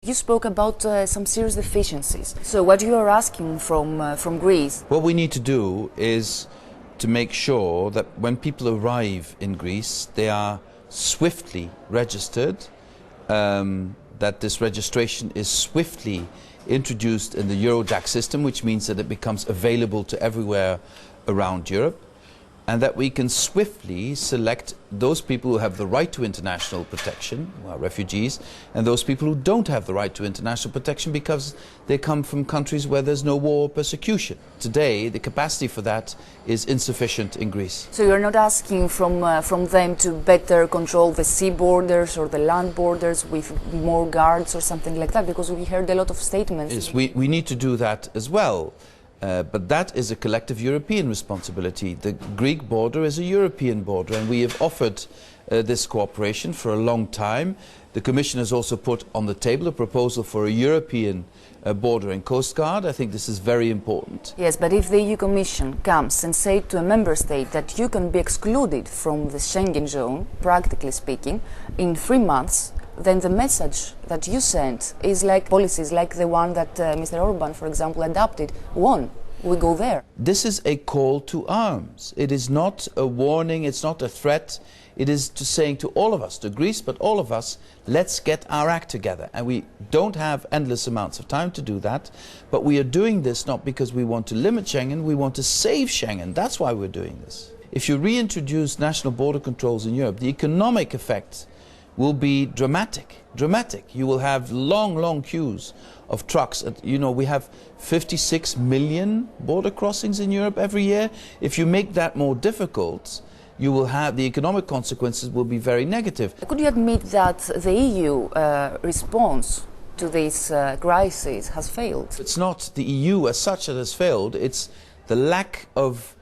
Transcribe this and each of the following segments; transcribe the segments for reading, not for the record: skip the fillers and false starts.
You spoke about some serious deficiencies. So what you are asking from Greece? What we need to do is to make sure that when people arrive in Greece, they are swiftly registered, that this registration is swiftly introduced in the Eurodac system, which means that it becomes available to everywhere around Europe, and that we can swiftly select those people who have the right to international protection, who are refugees, and those people who don't have the right to international protection because they come from countries where there's no war or persecution. Today, the capacity for that is insufficient in Greece. So you're not asking from them to better control the sea borders or the land borders with more guards or something like that, because we heard a lot of statements. Yes, we need to do that as well. But that is a collective European responsibility. The Greek border is a European border, and we have offered this cooperation for a long time. The Commission has also put on the table a proposal for a European border and coast guard. I think this is very important. Yes, but if the EU Commission comes and says to a member state that you can be excluded from the Schengen zone, practically speaking, in 3 months, then the message that you send is like policies like the one that Mr. Orban, for example, adopted. One, we go there. This is a call to arms. It is not a warning, it's not a threat. It is to saying to all of us, to Greece, but all of us, let's get our act together. And we don't have endless amounts of time to do that, but we are doing this not because we want to limit Schengen, we want to save Schengen. That's why we're doing this. If you reintroduce national border controls in Europe, the economic effect will be dramatic. You will have long queues of trucks. You know, we have 56 million border crossings in Europe every year. If you make that more difficult, you will have the economic consequences will be very negative. Could you admit that the EU response to this crisis has failed? It's not the EU as such that has failed. It's the lack of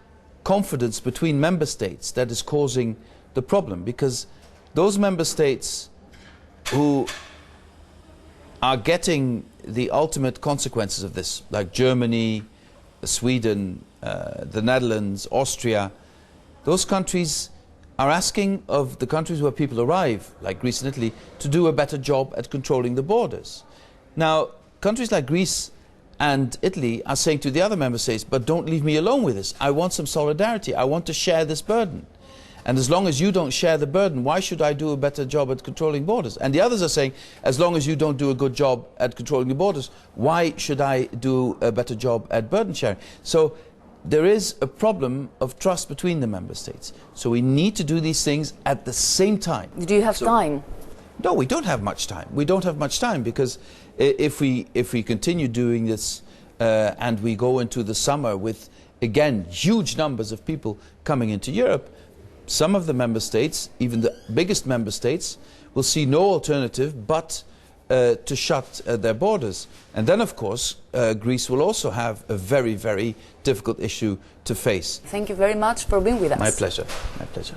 confidence between member states that is causing the problem, because those member states who are getting the ultimate consequences of this, like Germany, Sweden, the Netherlands, Austria, those countries are asking of the countries where people arrive, like Greece and Italy, to do a better job at controlling the borders. Now, countries like Greece and Italy are saying to the other member states, but don't leave me alone with this. I want some solidarity. I want to share this burden. And as long as you don't share the burden, why should I do a better job at controlling borders? And the others are saying, as long as you don't do a good job at controlling the borders, why should I do a better job at burden sharing? So there is a problem of trust between the member states. So we need to do these things at the same time. Do you have time? No, we don't have much time. We don't have much time because if we continue doing this and we go into the summer with, again, huge numbers of people coming into Europe, some of the member states, even the biggest member states, will see no alternative but to shut their borders. And then, of course, Greece will also have a very difficult issue to face. Thank you very much for being with us. My pleasure. My pleasure.